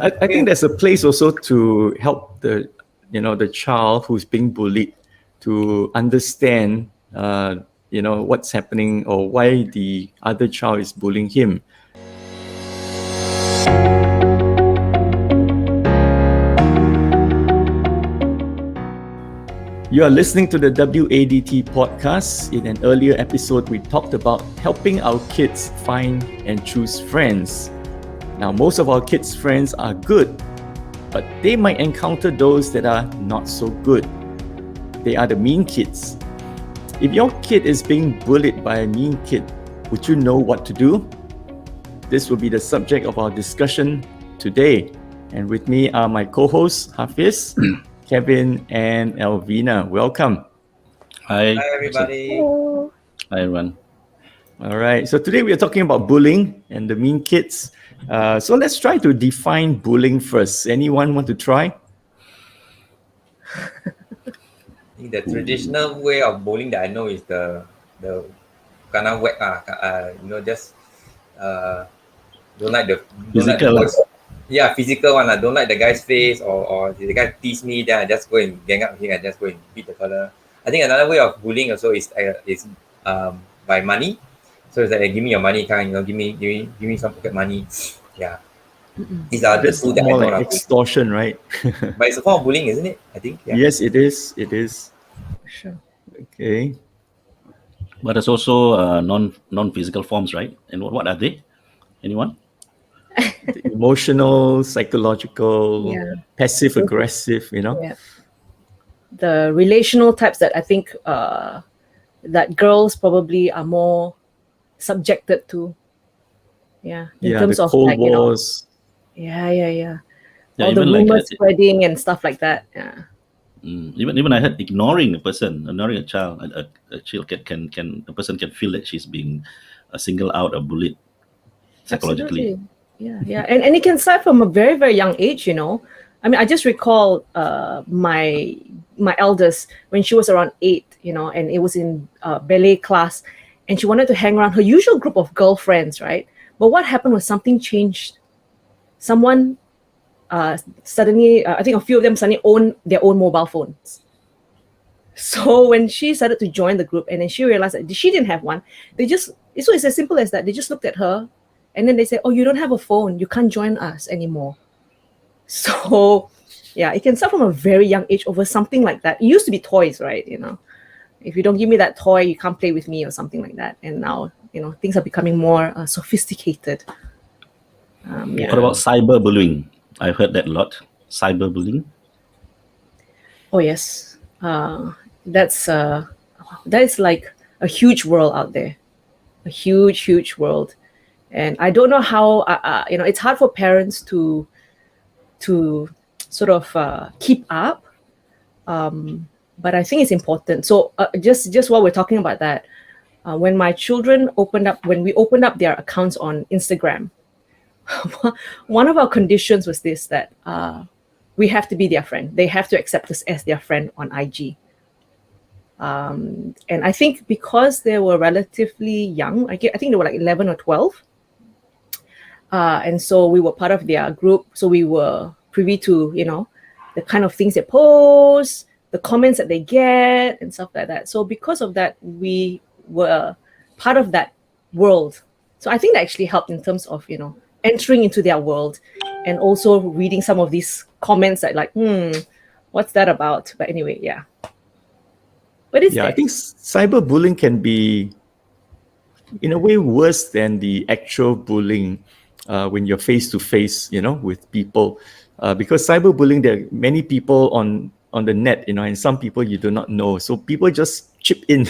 I think there's a place also to help the child who's being bullied to understand, what's happening or why the other child is bullying him. You are listening to the WADT podcast. In an earlier episode, we talked about helping our kids find and choose friends. Now, most of our kids' friends are good, but they might encounter those that are not so good. They are the mean kids. If your kid is being bullied by a mean kid, would you know what to do? This will be the subject of our discussion today. And with me are my co-hosts, Hafiz, Kevin, and Elvina. Welcome. Hi. Hi, everybody. Hello. Hi, everyone. All right. So today we are talking about bullying and the mean kids. So let's try to define bullying first. Anyone want to try? I think the traditional way of bullying that I know is the kind of whack, just don't like the Physical. boys. Yeah, physical one. I don't like the guy's face or the guy tease me, then I just go and gang up him and just go and beat the fella. I think another way of bullying also is by money. So it's like give me your money, kind, give me some pocket money. Yeah. These are the That's two that I more know like of. extortion, right? But it's a form of bullying, isn't it? I think. Yeah. Yes, it is. It is. Sure. Okay. But there's also non-physical forms, right? And what are they? Anyone? The emotional, psychological, Yeah. passive aggressive, Yeah. The relational types that I think that girls probably are more subjected to. Yeah. In terms the of Cold like, Wars. Yeah. Yeah, All the even like rumors spreading and stuff like that. Yeah. even I heard ignoring a child, a child a person can feel that she's being singled out or bullied psychologically. Absolutely. Yeah. And it can start from a very, very young age, I mean, I just recall my eldest when she was around 8, and it was in ballet class, and she wanted to hang around her usual group of girlfriends, right? But what happened was something changed. Someone suddenly, I think a few of them suddenly own their own mobile phones. So when she started to join the group, and then she realized that she didn't have one, so it's as simple as that. They just looked at her, and then they said, "Oh, you don't have a phone. You can't join us anymore." So, yeah, it can start from a very young age over something like that. It used to be toys, right? If you don't give me that toy, you can't play with me or something like that. And now, things are becoming more sophisticated. What about cyberbullying? I've heard that a lot. Cyberbullying. Oh yes, that is like a huge world out there, a huge world, and I don't know how. It's hard for parents to sort of keep up, but I think it's important. So just while we're talking about that, when we opened up their accounts on Instagram, one of our conditions was this, that we have to be their friend. They have to accept us as their friend on IG. And I think because they were relatively young, I think they were like 11 or 12. And so we were part of their group. So we were privy to, the kind of things they post, the comments that they get and stuff like that. So because of that, we were part of that world. So I think that actually helped in terms of, entering into their world and also reading some of these comments that like, what's that about? But anyway, yeah. What is that? I think cyberbullying can be, in a way, worse than the actual bullying when you're face to face, with people. Because cyberbullying, there are many people on the net, and some people you do not know. So people just chip in.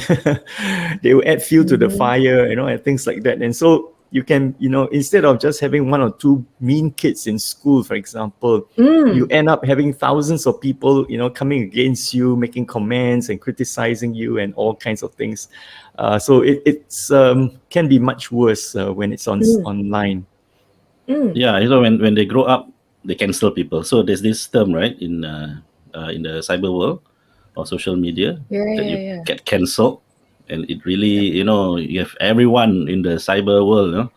They will add fuel to the fire, and things like that. And so you can, instead of just having one or two mean kids in school, for example, you end up having thousands of people, coming against you, making comments and criticizing you and all kinds of things. So it's can be much worse when it's online. Yeah, when they grow up, they cancel people. So there's this term, right, in the cyber world or social media that you get cancelled, and it really, you have everyone in the cyber world,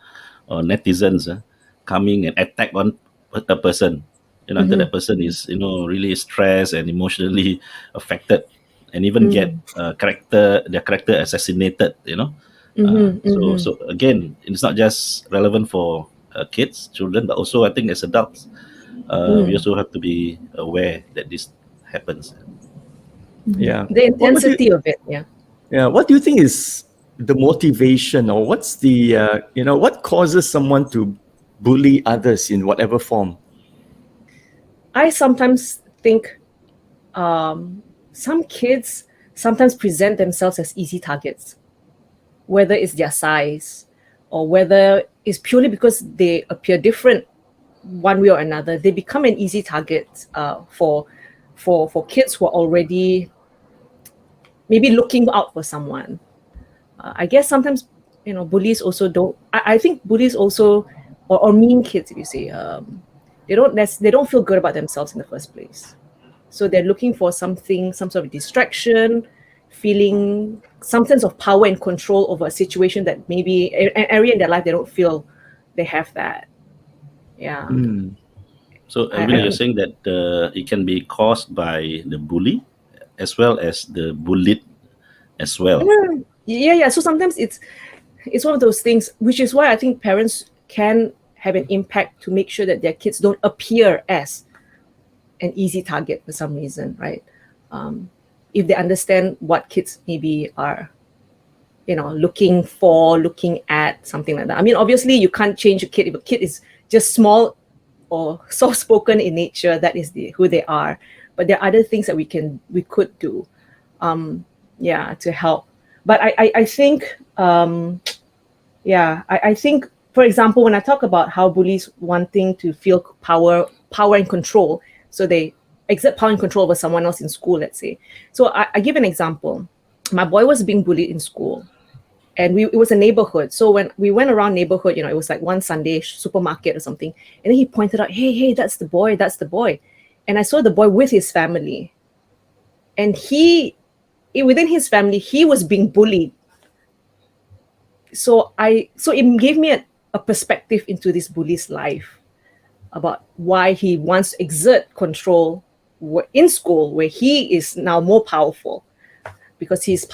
or netizens coming and attack on a person, until that person is really stressed and emotionally affected, and even get their character assassinated. So again, it's not just relevant for kids, children, but also I think as adults, we also have to be aware that this happens. Yeah. The intensity of it. Yeah. What do you think is the motivation, or what's the what causes someone to bully others in whatever form? I sometimes think some kids sometimes present themselves as easy targets, whether it's their size or whether it's purely because they appear different one way or another. They become an easy target for kids who are already maybe looking out for someone. I guess sometimes bullies also don't. I think bullies also or mean kids, if you say, they don't feel good about themselves in the first place. So they're looking for something, some sort of distraction, feeling some sense of power and control over a situation that maybe an area in their life they don't feel they have that. Yeah. So really, you're saying that it can be caused by the bully as well as the bullied as well. Yeah. So sometimes it's one of those things, which is why I think parents can have an impact to make sure that their kids don't appear as an easy target for some reason, right? If they understand what kids maybe are, looking at, something like that. I mean, obviously you can't change a kid. If a kid is just small or soft-spoken in nature, that is who they are. But there are other things that we could do, to help. But I think, I think, for example, when I talk about how bullies wanting to feel power and control, so they exert power and control over someone else in school, let's say. So I give an example. My boy was being bullied in school, and it was a neighborhood. So when we went around neighborhood, it was like one Sunday supermarket or something, and then he pointed out, hey, that's the boy. And I saw the boy with his family, and within his family, he was being bullied. So it gave me a perspective into this bully's life about why he wants to exert control in school, where he is now more powerful because he's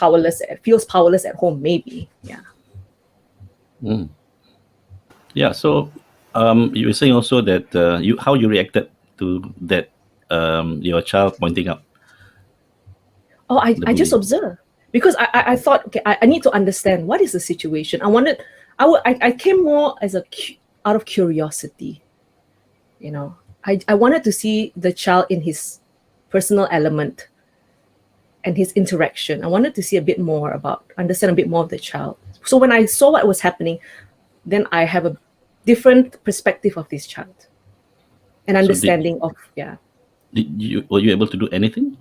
feels powerless at home, maybe. Yeah. So you were saying also that how you reacted to that, your child pointing out. Oh, I just observed, because I thought, okay, I need to understand what is the situation. I came more as out of curiosity. I wanted to see the child in his personal element and his interaction. I wanted to see understand a bit more of the child. So when I saw what was happening, then I have a different perspective of this child, an understanding of. Were you able to do anything?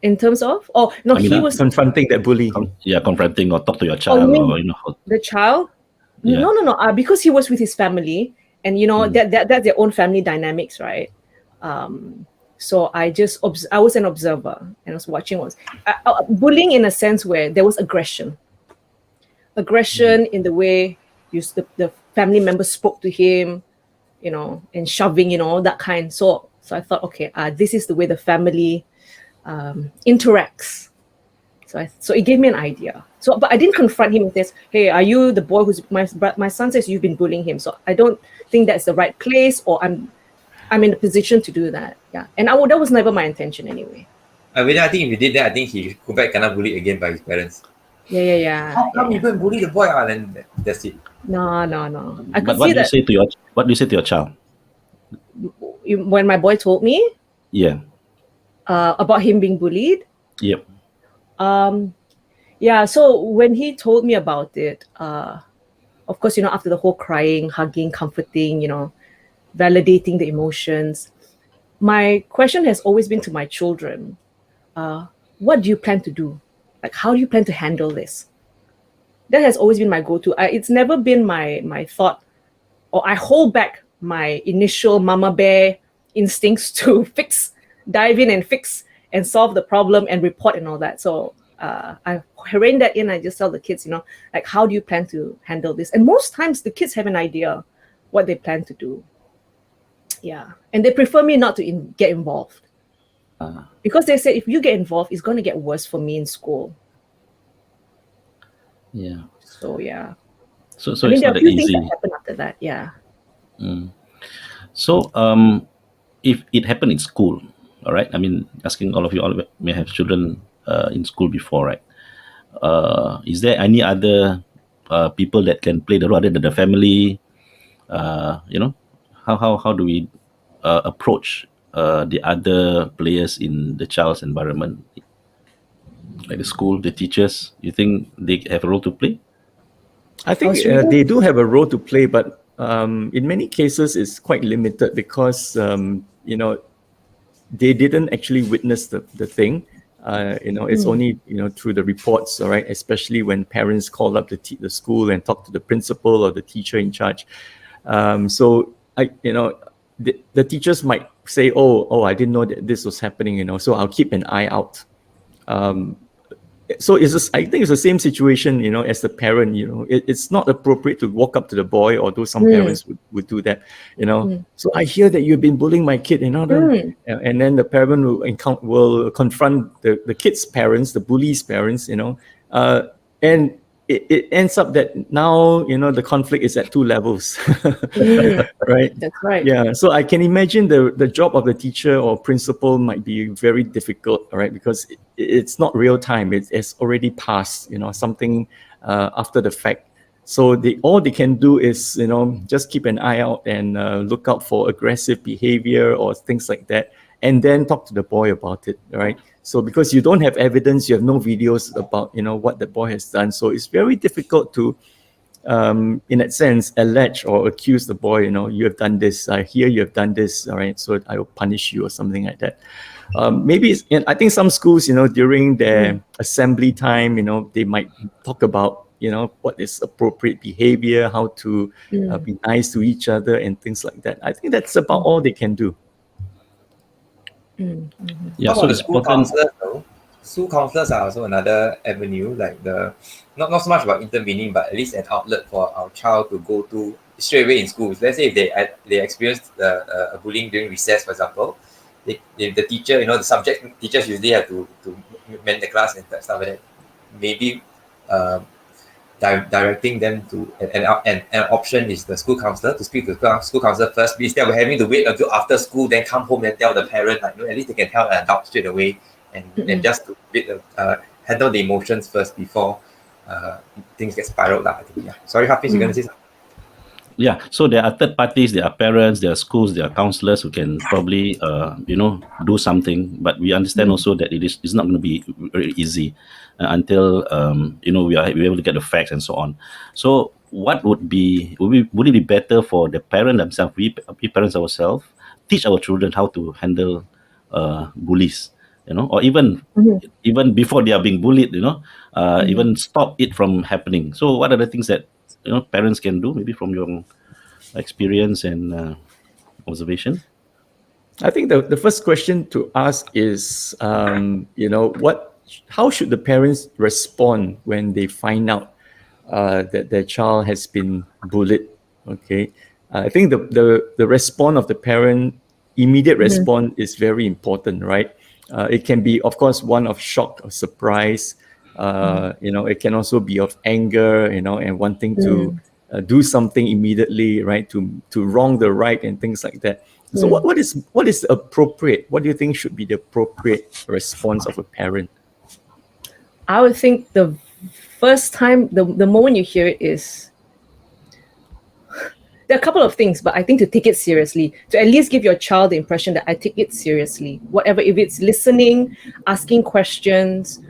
In terms of? Oh, no, he was confronting that bully. Confronting or talk to your child, the child. Yeah. No. Because he was with his family, and that's their own family dynamics, right? So I was an observer, and I was watching. Bullying in a sense where there was aggression in the way the family members spoke to him, and shoving, that kind. So I thought, okay, this is the way the family interacts. So it gave me an idea. So, but I didn't confront him with this. Hey, are you the boy who's my son says you've been bullying him? So I don't think that's the right place, or I'm in a position to do that. Yeah, and that was never my intention anyway. I think if you did that, I think he go back cannot bullied again by his parents. Yeah. How come you go and bully the boy? Then that's it. No. I could what see do you that. say to your child? When my boy told me, Yeah. About him being bullied. Yep. So when he told me about it, of course, after the whole crying, hugging, comforting, validating the emotions, my question has always been to my children, what do you plan to do? Like, how do you plan to handle this? That has always been my go-to. It's never been my thought, or I hold back my initial mama bear instincts to dive in and fix and solve the problem and report and all that. So I rein that in. I just tell the kids, like, how do you plan to handle this? And most times the kids have an idea what they plan to do. Yeah, and they prefer me not to get involved because they said if you get involved, it's going to get worse for me in school. Yeah. So yeah. So I mean, it's there are not a that few things easy. that happen after that. Yeah. So if it happened in school, all right. I mean, asking all of you may have children in school before, right? Is there any other people that can play the role other than the family? You know, how do we approach the other players in the child's environment, like the school, the teachers? You think they have a role to play? I think Australia? they do have a role to play, but in many cases it's quite limited because they didn't actually witness the thing. It's only through the reports, all right. Especially when parents call up the school and talk to the principal or the teacher in charge. So the teachers might say, "Oh, I didn't know that this was happening," so I'll keep an eye out. So I think it's the same situation, as the parent. It's not appropriate to walk up to the boy, although some parents would do that. So I hear that you've been bullying my kid, and then the parent will confront the kid's parents, the bully's parents, and it ends up that now the conflict is at two levels. Right. That's right. Yeah, so I can imagine the job of the teacher or principal might be very difficult, all right, because it's not real time. It's already passed, something after the fact. So all they can do is just keep an eye out and look out for aggressive behavior or things like that, and then talk to the boy about it, right? So because you don't have evidence, you have no videos about what the boy has done, so it's very difficult to in that sense, allege or accuse the boy, you have done this, I hear you have done this, all right, so I will punish you or something like that. And I think some schools, during their assembly time, they might talk about, what is appropriate behavior, how to be nice to each other and things like that. I think that's about all they can do. Yeah, How so about the it's school important. counselors though? School counselors are also another avenue, like not so much about intervening, but at least an outlet for our child to go to straight away in schools. Let's say if they experienced bullying during recess, for example, the teacher, the subject teachers usually have to man the class and stuff like that. Maybe directing them to an option is the school counselor, to speak to the school counselor first, instead of having to wait until after school, then come home and tell the parent. Like, at least they can tell an adult straight away and just to handle the emotions first before things get spiraled. I think, yeah. Sorry, Hafiz, you're going to say something? Yeah, so there are third parties, there are parents, there are schools, there are counselors who can probably do something, but we understand also that it's not going to be very easy until we're able to get the facts and so on. So what would it be better for the parent themselves, we parents ourselves, teach our children how to handle bullies, or even before they are being bullied, even stop it from happening. So what are the things that parents can do, maybe from your experience and observation? I think the first question to ask is, how should the parents respond when they find out that their child has been bullied? Okay, I think the response of the parent, immediate response, is very important, right? It can be, of course, one of shock or surprise. It can also be of anger, and wanting to do something immediately, right? To wrong the right and things like that. So what is appropriate? What do you think should be the appropriate response of a parent? I would think the first time, the moment you hear it is, there are a couple of things, but I think to take it seriously, to at least give your child the impression that I take it seriously. Whatever, if it's listening, asking questions,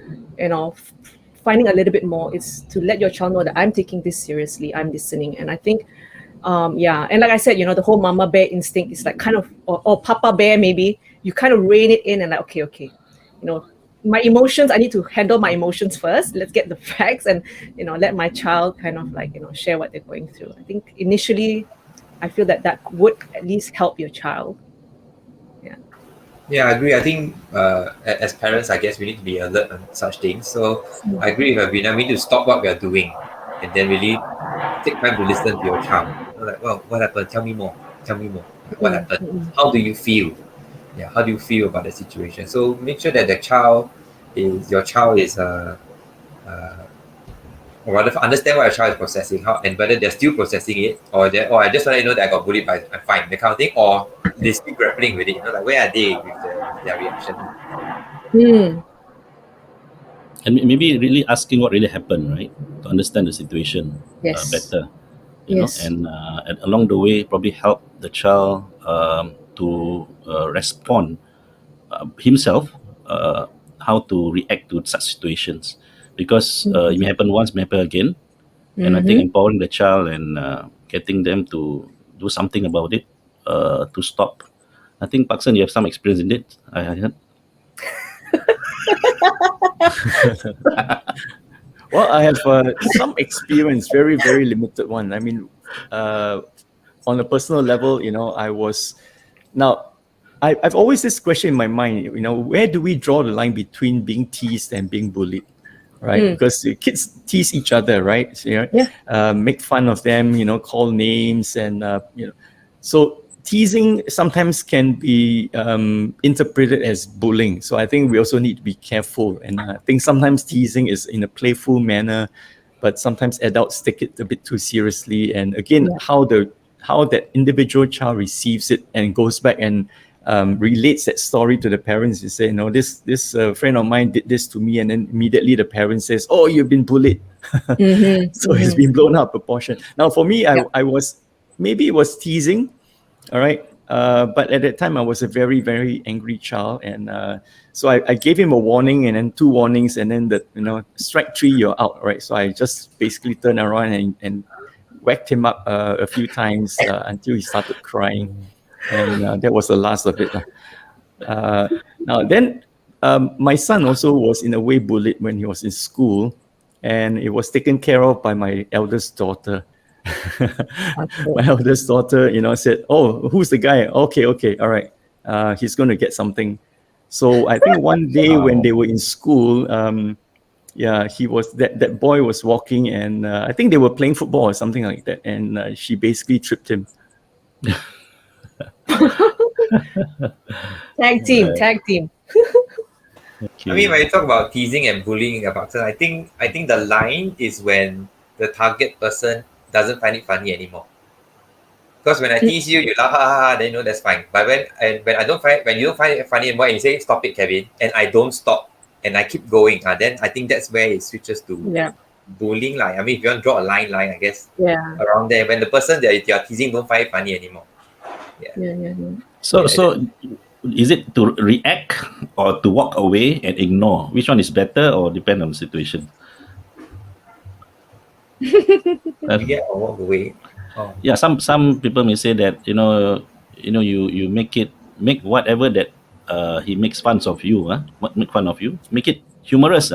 finding a little bit more, is to let your child know that I'm taking this seriously, I'm listening. And I think, and like I said, the whole mama bear instinct is like kind of, or papa bear maybe, you kind of rein it in and like, okay, my emotions, I need to handle my emotions first. Let's get the facts and, let my child kind of like, share what they're going through. I think initially, I feel that would at least help your child. Yeah, I agree. I think as parents, I guess we need to be alert on such things. So I agree with Avina. We need to stop what we are doing and then really take time to listen to your child. Like, well, what happened? Tell me more. Tell me more. what happened, how do you feel? Yeah, how do you feel about the situation? So make sure that your child is or rather understand what your child is processing, how and whether they're still processing it, or I just want to know that I got bullied, but I'm fine, the kind of thing, or they still grappling with it. Like where are they with their reaction? And maybe really asking what really happened, right, to understand the situation Yes. better, Yes. and along the way probably help the child to respond himself, how to react to such situations, because it may happen once, may happen again. And I think empowering the child and getting them to do something about it, to stop. I think Paksan, you have some experience in it, I heard. Well, I have some experience, very, very limited one. I mean, on a personal level, I was now. I've always this question in my mind. Where do we draw the line between being teased and being bullied? Right, because the kids tease each other, right? So, make fun of them, call names, and so teasing sometimes can be interpreted as bullying. So I think we also need to be careful. And I think sometimes teasing is in a playful manner, but sometimes adults take it a bit too seriously. And again, how that individual child receives it and goes back and relates that story to the parents. You say, this friend of mine did this to me, and then immediately the parent says, "Oh, you've been bullied." So it's been blown out of proportion. Now, for me, I was, maybe it was teasing, all right. But at that time, I was a very, very angry child, and so I gave him a warning, and then 2 warnings, and then strike 3, you're out, right? So I just basically turned around and whacked him up a few times until he started crying, and that was the last of it. Now then, my son also was in a way bullied when he was in school, and it was taken care of by my eldest daughter. My eldest daughter, said, "Oh, who's the guy? Okay, all right. He's going to get something." So I think one day when they were in school, he was that boy was walking, and I think they were playing football or something like that, and she basically tripped him. Tag team. I mean, when you talk about teasing and bullying about, I think the line is when the target person doesn't find it funny anymore. Because when I tease you, you laugh, ha, ha, ha, then that's fine. But when you don't find it funny anymore, and you say, "Stop it, Kevin," and I don't stop, and I keep going, then I think that's where it switches to bullying. I mean, if you want to draw a line, I guess, around there, when the person that you're teasing don't find it funny anymore. So is it to react or to walk away and ignore? Which one is better, or depend on the situation? React or walk away. Oh. Yeah, some people may say that you make whatever that he makes fun of you, make fun of you, make it humorous,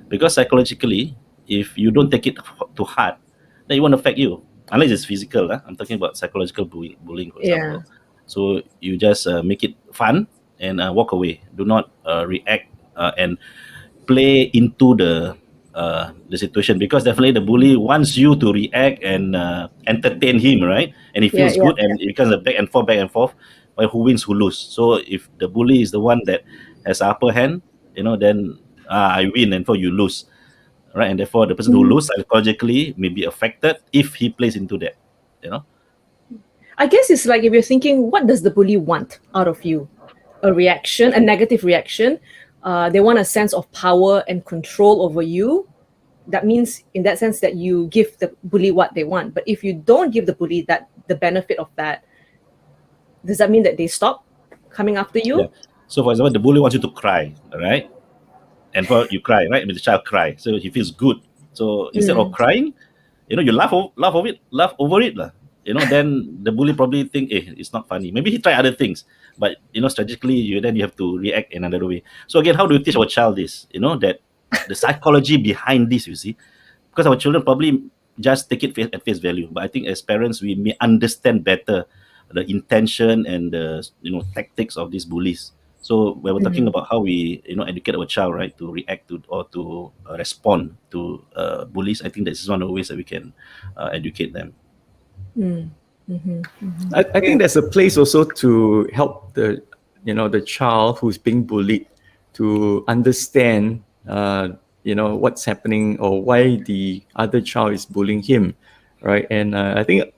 because psychologically, if you don't take it to heart, then it won't affect you unless it's physical. I'm talking about psychological bullying, for example. So you just make it fun and walk away. Do not react and play into the situation, because definitely the bully wants you to react and entertain him, right? And he feels good, and it becomes a back and forth. Well, who wins, who lose? So if the bully is the one that has upper hand, then I win, and for you lose, right? And therefore, the person who loses psychologically may be affected if he plays into that. I guess it's like, if you're thinking, what does the bully want out of you? A reaction, a negative reaction. They want a sense of power and control over you. That means, in that sense, that you give the bully what they want. But if you don't give the bully the benefit of that, does that mean that they stop coming after you? Yeah. So, for example, the bully wants you to cry, right? And for you cry, right? I mean, the child cry, so he feels good. So instead of crying, you laugh over it, then the bully probably think, it's not funny. Maybe he try other things, but strategically, you have to react in another way. So again, how do we teach our child this? That the psychology behind this, you see, because our children probably just take it at face value. But I think as parents, we may understand better the intention and the tactics of these bullies. So when we're talking about how we educate our child, right, to react to or to respond to bullies, I think this is one of the ways that we can educate them. I think there's a place also to help the child who's being bullied to understand what's happening or why the other child is bullying him, right? And I think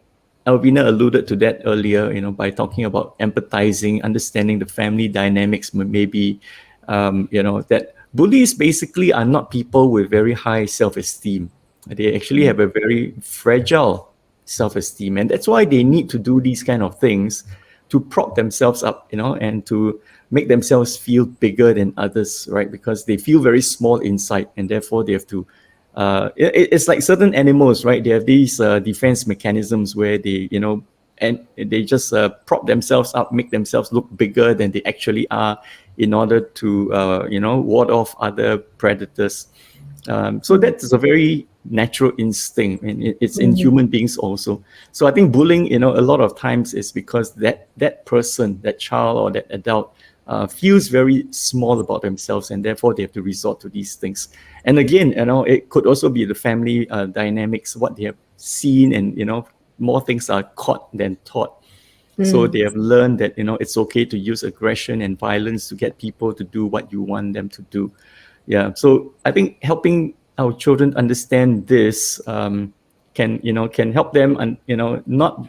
Alvina alluded to that earlier, by talking about empathizing, understanding the family dynamics, maybe, that bullies basically are not people with very high self-esteem. They actually have a very fragile self-esteem, and that's why they need to do these kind of things to prop themselves up, and to make themselves feel bigger than others, right? Because they feel very small inside, and therefore they have to it's like certain animals, right? They have these defense mechanisms where they and they just prop themselves up, make themselves look bigger than they actually are, in order to ward off other predators. So that's a very natural instinct, and it's in human beings also. So I think bullying, a lot of times is because that person, that child or that adult, feels very small about themselves, and therefore they have to resort to these things. And again, it could also be the family dynamics, what they have seen, and more things are caught than taught. So they have learned that it's okay to use aggression and violence to get people to do what you want them to do. Yeah. So I think helping our children understand this can help them not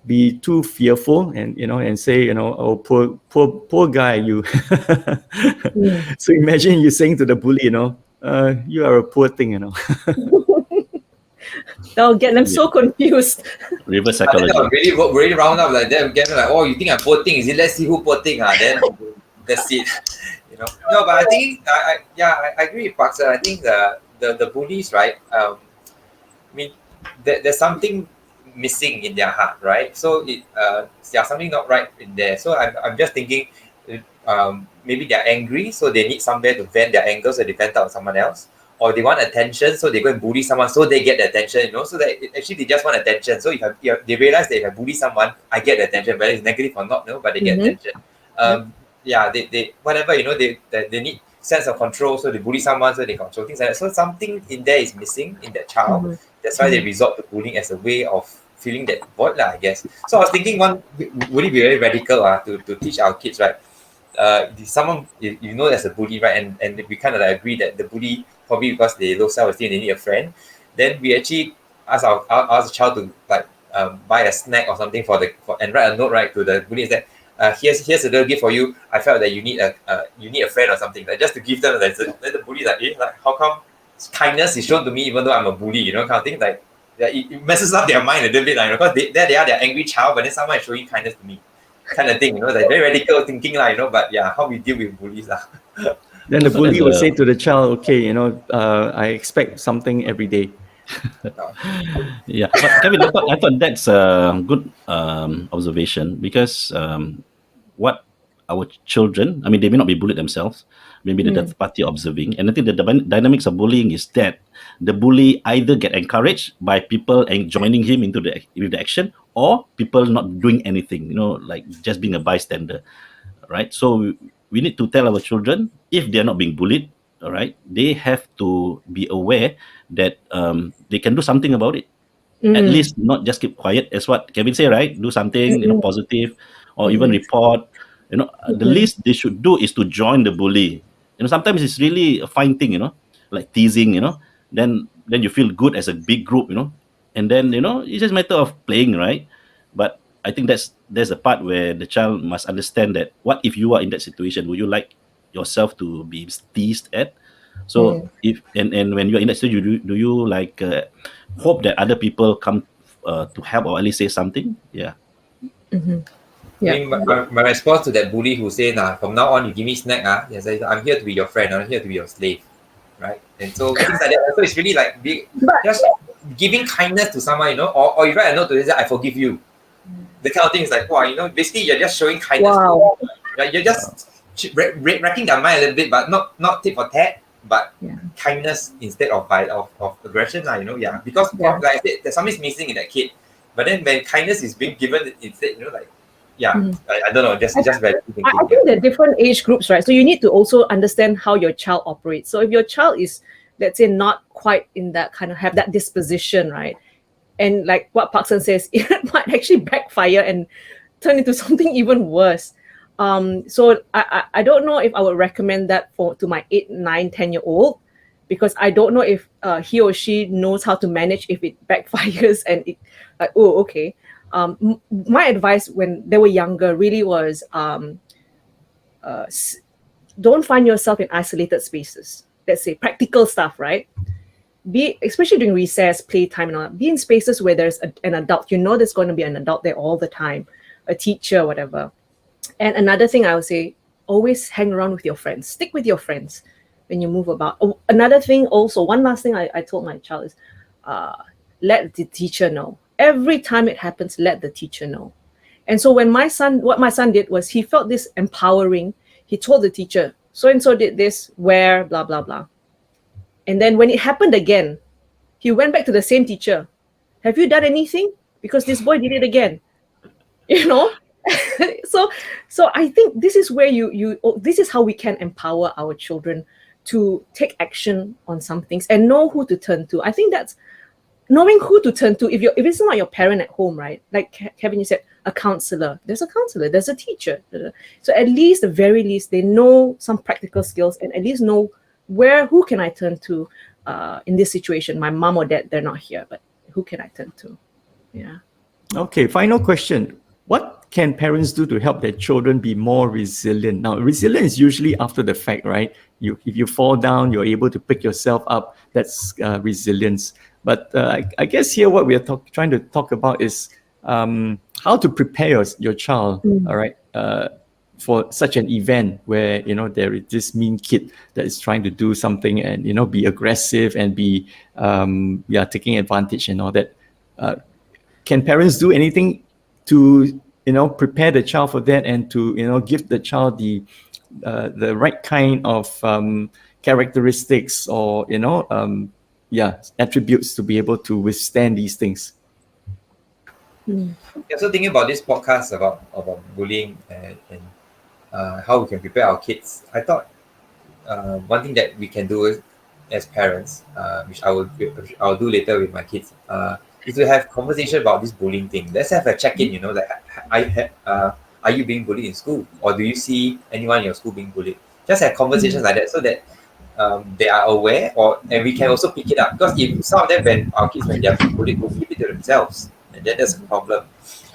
be too fearful, and say, oh, poor guy, you. So imagine you saying to the bully, you are a poor thing. That'll get them so confused. Reverse psychology. Really round up like that. Get like, oh, you think I'm poor thing? Is it? Let's see who poor thing. Then that's it. No, but I think I agree with Paksa. I think the bullies, right? I mean, there's something missing in their heart, right? So there's something not right in there. So I'm just thinking, maybe they're angry, so they need somewhere to vent their anger, so they vent out on someone else, or they want attention, so they go and bully someone, so they get the attention. So that actually they just want attention. So if they realize that if I bully someone, I get the attention, whether it's negative or not, but they get attention. They whatever, they need sense of control, so they bully someone, so they control things like that. So something in there is missing in that child. That's why they resort to bullying as a way of feeling that void, I guess. So I was thinking, would it be very radical to teach our kids, right? Someone there's a bully, right? And we kind of like agree that the bully, probably because they low self-esteem, they need a friend. Then we actually ask the child to buy a snack or something and write a note, right, to the bully, that here's a little gift for you. I felt that you need a friend or something, like, just to give them. Then the bully how come kindness is shown to me even though I'm a bully, kind of thing. Like, it messes up their mind a little bit, because they're angry child, but then someone is showing kindness to me, kind of thing. Like very radical thinking, but yeah, how we deal with bullies. Then the bully will say to the child, okay, I expect something every day. Yeah, but Kevin, I thought that's a good observation, because what our children, I mean, they may not be bullied themselves, maybe the third party observing, and I think the dynamics of bullying is that the bully either get encouraged by people and joining him into the action, or people not doing anything, like just being a bystander, right? So we need to tell our children, if they are not being bullied, all right, they have to be aware that they can do something about it. At least not just keep quiet, as what Kevin say, right? Do something, positive, or even report. The least they should do is to join the bully. Sometimes it's really a fine thing, like teasing, then you feel good as a big group, and then it's just a matter of playing, right? But I think there's the part where the child must understand that, what if you are in that situation? Would you like yourself to be teased at? So if and when you're in that situation, do you like hope that other people come to help, or at least say something? Yeah. I mean, my response to that bully who say, from now on you give me snack, I'm here to be your friend, I'm here to be your slave, right? And so things like that. So it's really like just giving kindness to someone, or you write a note to say, I forgive you. The kind of thing is like, wow, basically you're just showing kindness. Wow. Right? You're just racking their mind a little bit, but not tit for tat, but kindness instead of aggression, because like I said, there's something missing in that kid. But then when kindness is being given instead, I don't know, just very thinking. I think there are different age groups, right? So you need to also understand how your child operates. So if your child is, let's say, not quite in that kind of, have that disposition, right? And like what Parkson says, it might actually backfire and turn into something even worse. So I don't know if I would recommend that to my 8, 9, 10-year-old, because I don't know if he or she knows how to manage if it backfires and it like, oh, okay. My advice when they were younger really was don't find yourself in isolated spaces. Let's say practical stuff, right? Be, especially during recess, playtime, and all that, be in spaces where there's an adult. You know there's going to be an adult there all the time, a teacher, whatever. And another thing I would say, always hang around with your friends. Stick with your friends when you move about. Oh, another thing also, one last thing I told my child is let the teacher know. Every time it happens, let the teacher know. And so when what my son did was he felt this empowering. He told the teacher, so-and-so did this, where, blah, blah, blah. And then when it happened again, he went back to the same teacher. Have you done anything? Because this boy did it again. You know? So I think this is where this is how we can empower our children to take action on some things and know who to turn to. I think that's knowing who to turn to. If it's not your parent at home, right? Like Kevin, you said, a counselor. There's a counselor. There's a teacher. So at least, the very least, they know some practical skills and at least know who can I turn to in this situation? My mom or dad, they're not here, but who can I turn to? Yeah. Okay, final question. What can parents do to help their children be more resilient? Now, resilience is usually after the fact, right? If you fall down, you're able to pick yourself up. That's resilience. But I guess here what we are trying to talk about is how to prepare your child, all right, for such an event where, there is this mean kid that is trying to do something and, be aggressive and be, taking advantage and all that. Can parents do anything to, prepare the child for that and to, give the child the right kind of characteristics or, attributes to be able to withstand these things? Yeah, so thinking about this podcast about bullying and how we can prepare our kids, I thought one thing that we can do as parents, which I'll do later with my kids, is to have conversation about this bullying thing. Let's have a check-in, are you being bullied in school, or do you see anyone in your school being bullied? Just have conversations like that so that they are aware, and we can also pick it up. Because if some of them, when they are being bullied, will keep it to themselves, and that's a problem.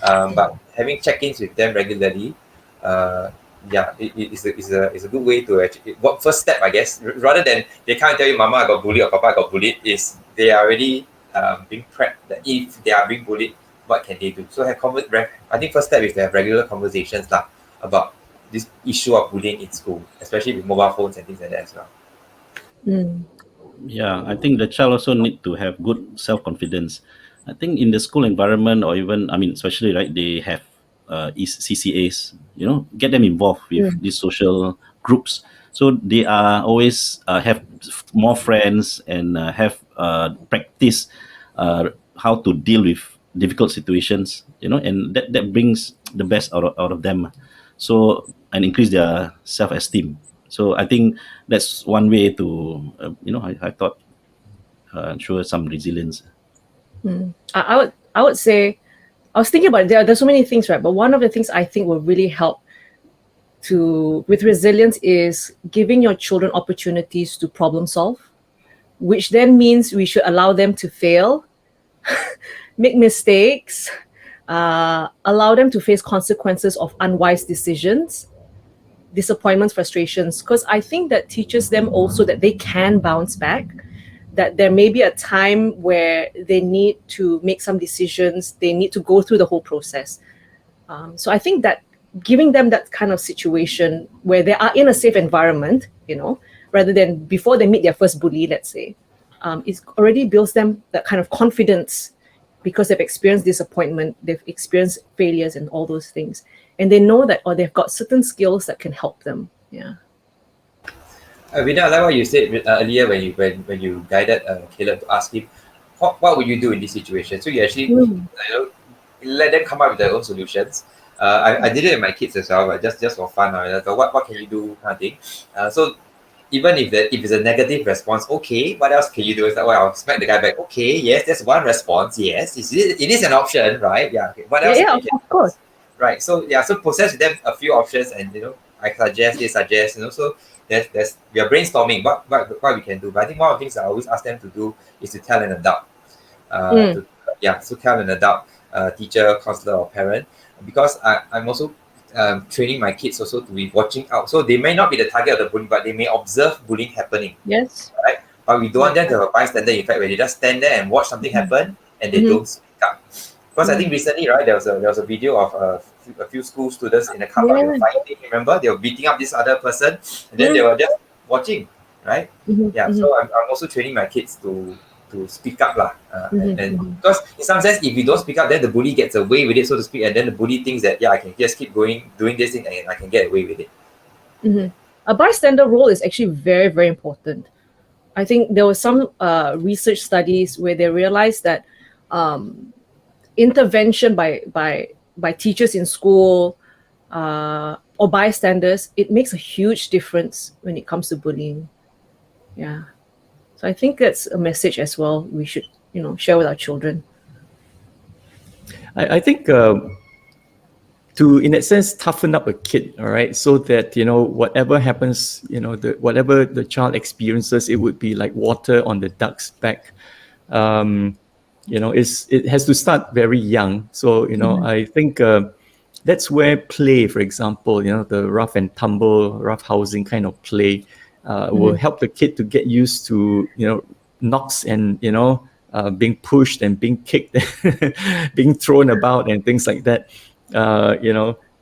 But having check-ins with them regularly, it's a good way to actually. What first step, I guess, rather than they can't tell you, "Mama, I got bullied," or "Papa, I got bullied," is they are already being prepped that if they are being bullied, what can they do? So I think first step is to have regular conversations about this issue of bullying in school, especially with mobile phones and things like that as well. Yeah, I think the child also need to have good self-confidence. I think in the school environment, or even, especially, right, they have CCAs, get them involved with these social groups. So they are always have more friends and have practice how to deal with difficult situations, and that brings the best out of them. So, and increase their self-esteem. So I think that's one way to, I thought, show some resilience. I would say, I was thinking about it. There's so many things, right? But one of the things I think will really help with resilience is giving your children opportunities to problem solve, which then means we should allow them to fail, make mistakes, allow them to face consequences of unwise decisions, disappointments, frustrations, because I think that teaches them also that they can bounce back, that there may be a time where they need to make some decisions, they need to go through the whole process. So I think that giving them that kind of situation where they are in a safe environment, rather than before they meet their first bully, let's say, it already builds them that kind of confidence because they've experienced disappointment, they've experienced failures and all those things. And they know that, or they've got certain skills that can help them. Yeah. Rina, I like what you said earlier when you guided Caleb to ask him, what would you do in this situation? So you actually let them come up with their own solutions. I did it with my kids as well, but just for fun. What can you do, kind of thing. So even if it's a negative response, okay, what else can you do? It's like, well, I'll smack the guy back. Okay, yes, that's one response. Yes, it is an option, right? Yeah. Okay. What else? Yeah, of course. Right. So yeah, so process with them a few options, and I suggest, they suggest, so there's we are brainstorming what we can do. But I think one of the things I always ask them to do is to tell an adult. So tell an adult, teacher, counselor, or parent, because I'm also training my kids also to be watching out. So they may not be the target of the bullying, but they may observe bullying happening. Yes. Right. But we don't want them to have a bystander effect where they just stand there and watch something happen and they don't speak up. Because I think recently, right, there was a video of a few school students in a car park. They were fighting. Remember, they were beating up this other person, and then they were just watching, right? So I'm also training my kids to speak up, lah. And because in some sense, if you don't speak up, then the bully gets away with it, so to speak, and then the bully thinks that I can just keep going doing this thing and I can get away with it. A bystander role is actually very, very important. I think there were some research studies where they realized that intervention by teachers in school or bystanders, it makes a huge difference when it comes to bullying. Yeah. So I think that's a message as well we should, share with our children. I think to, in that sense, toughen up a kid, all right, so that, whatever happens, whatever the child experiences, it would be like water on the duck's back. It has to start very young. So, I think that's where play, for example, the rough and tumble, rough housing kind of play will help the kid to get used to, knocks and, being pushed and being kicked, being thrown about and things like that,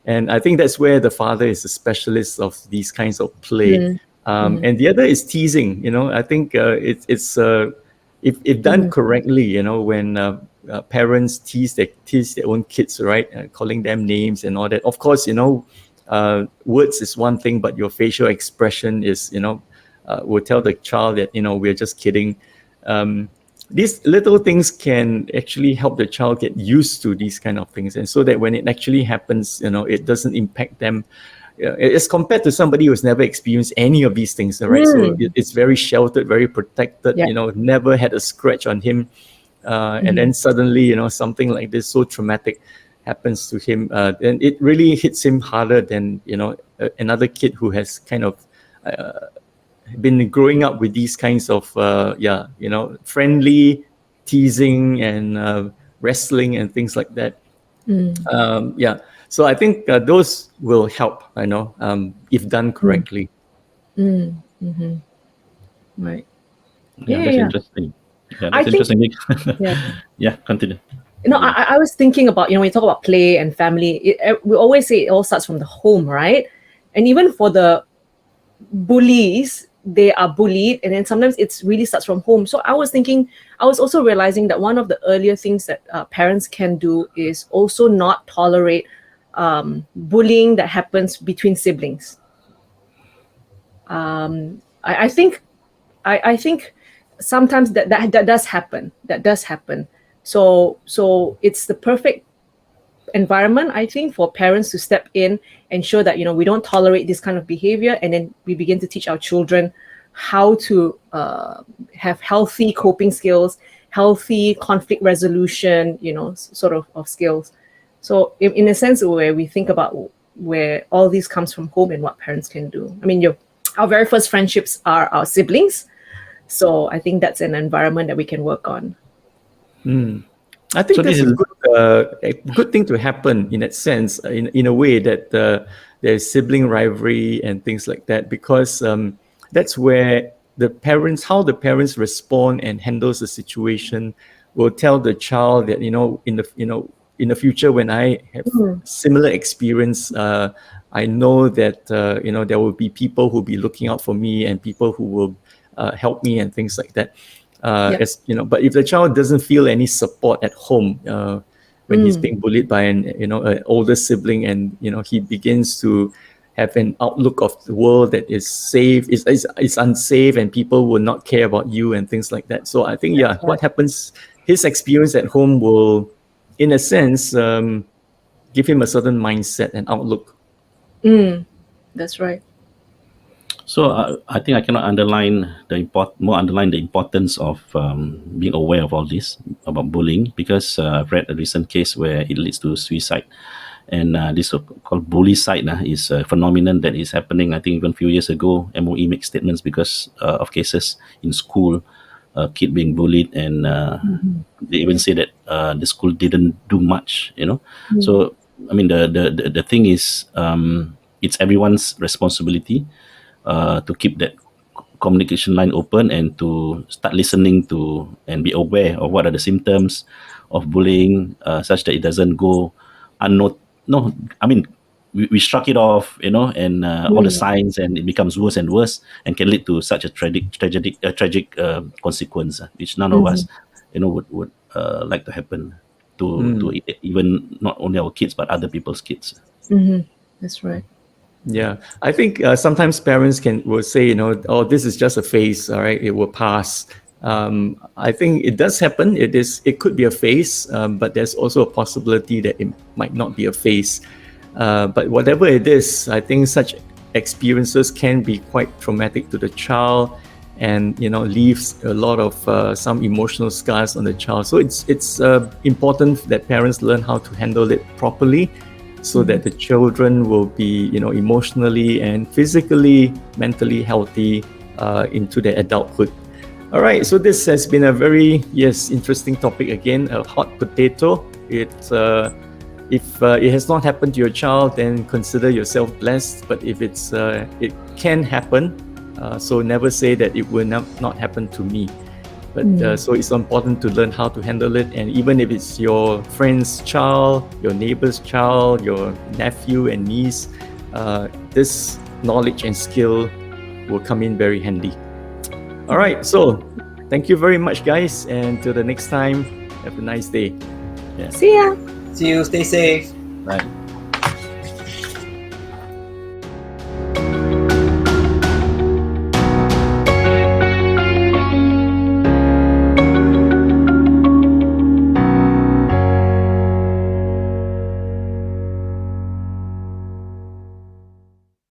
And I think that's where the father is a specialist of these kinds of play. And the other is teasing. I think it's if done correctly, when parents tease their own kids, right, calling them names and all that. Of course, words is one thing, but your facial expression is, will tell the child that we're just kidding. These little things can actually help the child get used to these kind of things, and so that when it actually happens, it doesn't impact them. As compared to somebody who's never experienced any of these things, right? So it's very sheltered, very protected. Never had a scratch on him, and then suddenly, something like this so traumatic happens to him, then it really hits him harder than another kid who has kind of been growing up with these kinds of friendly teasing and wrestling and things like that. So I think those will help, if done correctly. Right. That's interesting. I think, interesting. Yeah, continue. I was thinking about, when you talk about play and family, we always say it all starts from the home, right? And even for the bullies, they are bullied, and then sometimes it really starts from home. So I was also realizing that one of the earlier things that parents can do is also not tolerate bullying that happens between siblings. I think sometimes that does happen. So it's the perfect environment, I think, for parents to step in and show that we don't tolerate this kind of behavior, and then we begin to teach our children how to have healthy coping skills, healthy conflict resolution, sort of skills. So in a sense where we think about where all this comes from home and what parents can do. I mean, our very first friendships are our siblings, so I think that's an environment that we can work on. I think that's a good thing to happen in that sense, in a way that there's sibling rivalry and things like that, because that's where how the parents respond and handles the situation will tell the child that in the future, when I have similar experience, I know that there will be people who will be looking out for me and people who will help me and things like that. But if the child doesn't feel any support at home when he's being bullied by an older sibling, and he begins to have an outlook of the world that is safe, is unsafe, and people will not care about you and things like that. So I think what happens, his experience at home will, in a sense, give him a certain mindset and outlook. That's right. So I think I cannot underline the importance of being aware of all this about bullying, because I've read a recent case where it leads to suicide, and this so-called bully side is a phenomenon that is happening. I think even a few years ago, MOE makes statements because of cases in school, kid being bullied, and they even say that the school didn't do much. So I mean the thing is, it's everyone's responsibility to keep that communication line open and to start listening to and be aware of what are the symptoms of bullying, such that it doesn't go unnot. No, I mean we struck it off, and all the signs, and it becomes worse and worse, and can lead to such a tragic consequence, which none of us, would like to happen to even not only our kids but other people's kids. That's right. Yeah, I think sometimes parents will say, oh, this is just a phase, all right, it will pass. I think it does happen. It could be a phase, but there's also a possibility that it might not be a phase. But whatever it is, I think such experiences can be quite traumatic to the child, and leaves a lot of some emotional scars on the child. So it's important that parents learn how to handle it properly, so that the children will be emotionally and physically, mentally healthy into their adulthood. All right, so this has been a very interesting topic again, a hot potato. If it has not happened to your child, then consider yourself blessed. But if it can happen, so never say that it will not happen to me. But so it's important to learn how to handle it. And even if it's your friend's child, your neighbor's child, your nephew and niece, this knowledge and skill will come in very handy. All right, so thank you very much, guys. And till the next time, have a nice day. See ya. See you. Stay safe. Right.